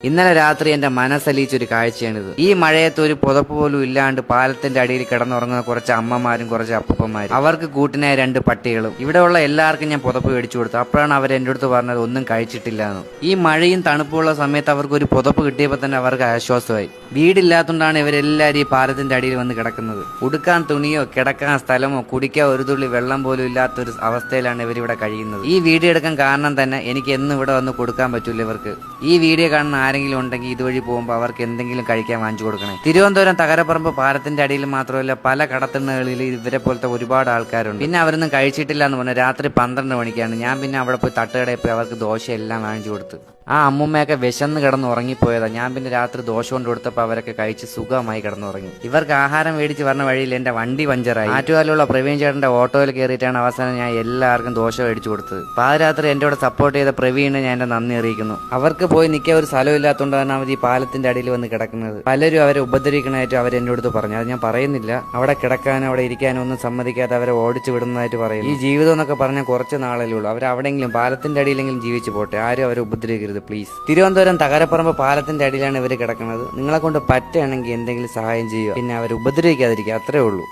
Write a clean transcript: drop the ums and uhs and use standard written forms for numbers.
ഇന്നലെ രാത്രി എന്റെ മനസ്സലിയിച്ചൊരു കാഴ്ചയാണിത്. ഈ മഴയത്ത് ഒരു പുതപ്പ് പോലും ഇല്ലാണ്ട് പാലത്തിന്റെ അടിയിൽ കിടന്നുറങ്ങുന്ന കുറച്ച് അമ്മമാരും കുറച്ച് അപ്പന്മാരും, അവർക്ക് കൂട്ടിനായ 2 പട്ടികളും. ഇവിടെയുള്ള എല്ലാവർക്കും ഞാൻ പുതപ്പ് മേടിച്ചു കൊടുത്തു. അപ്പോഴാണ് അവർ എന്റെ അടുത്ത് പറഞ്ഞത് ഒന്നും കഴിച്ചിട്ടില്ല എന്ന്. ഈ മഴയും തണുപ്പുള്ള സമയത്ത് അവർക്ക് ഒരു പുതപ്പ് കിട്ടിയപ്പോൾ തന്നെ അവർക്ക് ആശ്വാസമായി. വീടില്ലാത്തതുകൊണ്ടാണ് ഇവരെല്ലാവരും ഈ പാലത്തിന്റെ അടിയിൽ വന്ന് കിടക്കുന്നത്. ഉടുക്കാൻ തുണിയോ കിടക്കാൻ സ്ഥലമോ കുടിക്കാൻ ഒരു തുള്ളി വെള്ളം പോലും ഇല്ലാത്തൊരു അവസ്ഥയിലാണ് ഇവരിവിടെ കഴിയുന്നത്. ഈ വീഡിയോ എടുക്കാൻ കാരണം തന്നെ എനിക്ക് എന്നും ഇവിടെ വന്ന് കൊടുക്കാൻ പറ്റൂല ഇവർക്ക്. ഈ വീഡിയോ കാണുന്ന ആരെങ്കിലും ഉണ്ടെങ്കിൽ ഇതുവഴി പോകുമ്പോൾ അവർക്ക് എന്തെങ്കിലും കഴിക്കാൻ വാങ്ങിച്ചു കൊടുക്കണേ. തിരുവനന്തപുരം തകരപ്പറമ്പ് പാലത്തിന്റെ അടിയിൽ മാത്രമല്ല പല കടത്തിണ്ണകളിൽ ഇവരെ പോലത്തെ ഒരുപാട് ആൾക്കാരുണ്ട്. പിന്നെ അവരൊന്നും കഴിച്ചിട്ടില്ല എന്ന് പറഞ്ഞാൽ രാത്രി 12 മണിക്കാണ്. ഞാൻ പിന്നെ അവിടെ പോയി തട്ടുകടയിൽ പോയി അവർക്ക് ദോശ എല്ലാം വാങ്ങിച്ചു കൊടുത്തു. ആ അമ്മുമ്മയൊക്കെ വിശന്ന് കിടന്ന് ഉറങ്ങിപ്പോയതാ. ഞാൻ പിന്നെ രാത്രി ദോശ കൊണ്ട് കൊടുത്തപ്പോൾ അവരൊക്കെ കഴിച്ച് സുഖമായി കിടന്നുറങ്ങി. ഇവർക്ക് ആഹാരം മേടിച്ച് പറഞ്ഞ വഴിയിൽ എന്റെ വണ്ടി പഞ്ചറായി. ആറ്റുകാലുള്ള പ്രവീൺ ചേട്ടന്റെ ഓട്ടോയിൽ കയറിയിട്ടാണ് അവസാനം ഞാൻ എല്ലാവർക്കും ദോശ മേടിച്ചു കൊടുത്തത്. പാതിരാത്രി എന്റെ കൂടെ സപ്പോർട്ട് ചെയ്ത പ്രവീണിനെ ഞാൻ എന്റെ നന്ദി അറിയിക്കുന്നു. അവർക്ക് പോയി നിൽക്കാൻ ഒരു സ്ഥലമില്ലാത്തതുകൊണ്ടാണ് അവർ ഈ പാലത്തിന്റെ അടിയിൽ വന്ന് കിടക്കുന്നത്. പലരും അവരെ ഉപദ്രവിക്കണമായിട്ട് അവർ എന്റെ അടുത്ത് പറഞ്ഞു. അത് ഞാൻ പറയുന്നില്ല. അവിടെ കിടക്കാനോ അവിടെ ഇരിക്കാനോ ഒന്നും സമ്മതിക്കാതെ അവരെ ഓടിച്ചു വിടുന്നതായിട്ട് പറയും. ഈ ജീവിതം എന്നൊക്കെ പറഞ്ഞാൽ കുറച്ച് നാളല്ലേ ഉള്ളൂ. അവർ അവിടെയെങ്കിലും പാലത്തിന്റെ അടിയിലെങ്കിലും ജീവിച്ചു പോട്ടെ. ആരും അവരെ ഉപദ്രവിക്കരുത് പ്ലീസ്. തിരുവനന്തപുരം തകരപ്പറമ്പ് പാലത്തിന്റെ അടിയിലാണ് ഇവർ കിടക്കുന്നത്. നിങ്ങളെ കൊണ്ട് പറ്റുകയാണെങ്കിൽ എന്തെങ്കിലും സഹായം ചെയ്യുക. പിന്നെ അവർ ഉപദ്രവിക്കാതിരിക്കുക. അത്രേ ഉള്ളൂ.